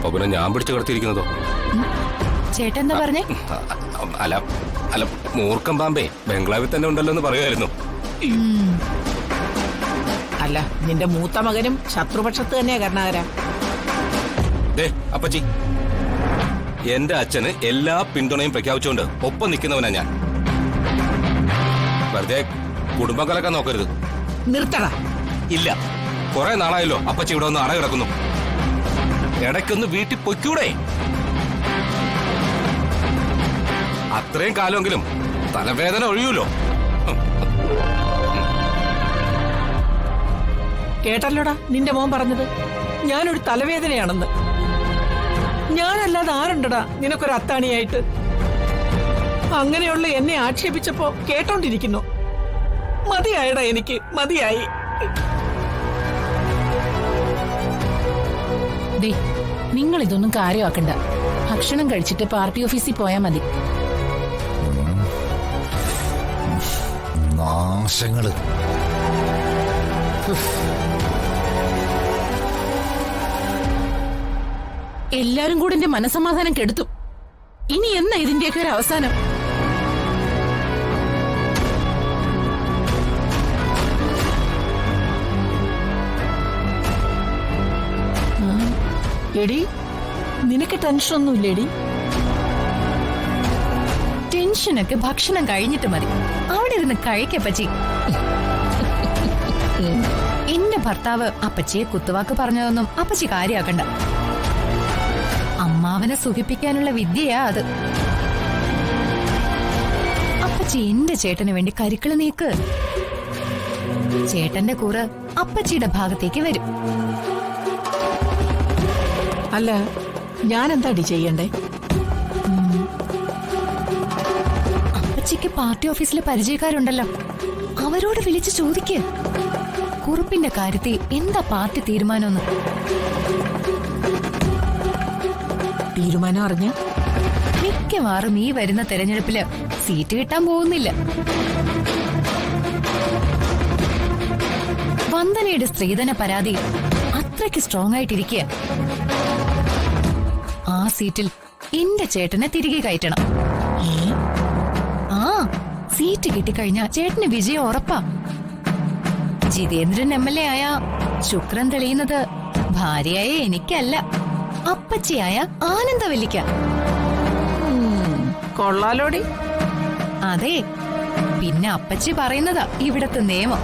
അപ്പൊ പിന്നെ ഞാൻ പിടിച്ചു കിടത്തിയിരിക്കുന്നതോ? ചേട്ടൻ എന്താ പറഞ്ഞേ? അല്ല അല്ല, മൂർഖം പാമ്പേ ബംഗ്ലാവിൽ തന്നെ ഉണ്ടല്ലോ എന്ന് പറയുമായിരുന്നു. അല്ല, നിന്റെ മൂത്ത മകനും ശത്രുപക്ഷത്ത് തന്നെയാ കരുണാകര. ദേ അപ്പച്ചി, എന്റെ അച്ഛന് എല്ലാ പിന്തുണയും പ്രഖ്യാപിച്ചുകൊണ്ട് ഒപ്പം നിൽക്കുന്നവനാ ഞാൻ. വെറുതെ കുടുംബം കലക്കാൻ നോക്കരുത്. നിർത്തടാ. ഇല്ല, കുറെ നാളായല്ലോ അപ്പച്ചി ഇവിടെ ഒന്ന് അട കിടക്കുന്നു. ഇടയ്ക്കൊന്ന് വീട്ടിൽ പൊയ്ക്കൂടെ? അത്രയും കാലമെങ്കിലും തലവേദന ഒഴിയൂലോ. കേട്ടല്ലോടാ നിന്റെ മോൻ പറഞ്ഞത്, ഞാനൊരു തലവേദനയാണെന്ന്. ഞാനല്ലാതെ ആരുണ്ടടാ നിനക്കൊരു അത്താണിയായിട്ട്? അങ്ങനെയുള്ള എന്നെ ആക്ഷേപിച്ചപ്പോ കേട്ടോണ്ടിരിക്കുന്നു. മതിയായടാ, എനിക്ക് മതിയായി. നിങ്ങൾ ഇതൊന്നും കാര്യമാക്കണ്ട. ഭക്ഷണം കഴിച്ചിട്ട് പാർട്ടി ഓഫീസിൽ പോയാ മതി. നാശങ്ങള്. എല്ലാരും കൂടെ എന്റെ മനസമാധാനം കെടുത്തു. ഇനി എന്നാ ഇതിന്റെയൊക്കെ ഒരു അവസാനം? എടി, നിനക്ക് ടെൻഷനൊന്നുമില്ലേടി? ടെൻഷനൊക്കെ ഭക്ഷണം കഴിഞ്ഞിട്ട് മതി. അവിടെ ഇരുന്ന് കഴിക്കപ്പച്ചി. എന്റെ ഭർത്താവ് അപ്പച്ചിയെ കുത്തുവാക്ക് പറഞ്ഞതൊന്നും അപ്പച്ചി കാര്യാക്കണ്ട. അമ്മാവനെ സുഖിപ്പിക്കാനുള്ള വിദ്യയാ അത്. അപ്പച്ചി എന്റെ ചേട്ടന് വേണ്ടി കരുക്കള് നീക്ക്. ചേട്ടന്റെ കൂറ് അപ്പച്ചിയുടെ ഭാഗത്തേക്ക് വരും. അല്ല, ഞാൻ എന്താടി ചെയ്യണ്ടേ? അപ്പച്ചിക്ക് പാർട്ടി ഓഫീസിലെ പരിചയക്കാരുണ്ടല്ലോ, അവരോട് വിളിച്ച് ചോദിക്ക് കുറുപ്പിന്റെ കാര്യത്തിൽ എന്താ പാർട്ടി തീരുമാനമെന്ന്. തീരുമാനം അറിഞ്ഞ മിക്കവാറും ഈ വരുന്ന തെരഞ്ഞെടുപ്പില് സീറ്റ് കിട്ടാൻ പോകുന്നില്ല. വന്ദനയുടെ സ്ത്രീധന പരാതി അത്രയ്ക്ക് സ്ട്രോങ് ആയിട്ടിരിക്കുക. ആ സീറ്റിൽ എന്റെ ചേട്ടനെ തിരികെ കയറ്റണം. ആ സീറ്റ് കിട്ടിക്കഴിഞ്ഞാ ചേട്ടന് വിജയം ഉറപ്പാ. ജിതേന്ദ്രൻ MLA ആയ ശുക്രൻ തെളിയുന്നത് ഭാര്യയായ എനിക്കല്ല, അപ്പച്ചിയായ ആനന്ദവല്ലിക്ക. കൊള്ളാലോടി. അതെ, പിന്നെ അപ്പച്ചി പറയുന്നതാ ഇവിടത്തെ നിയമം.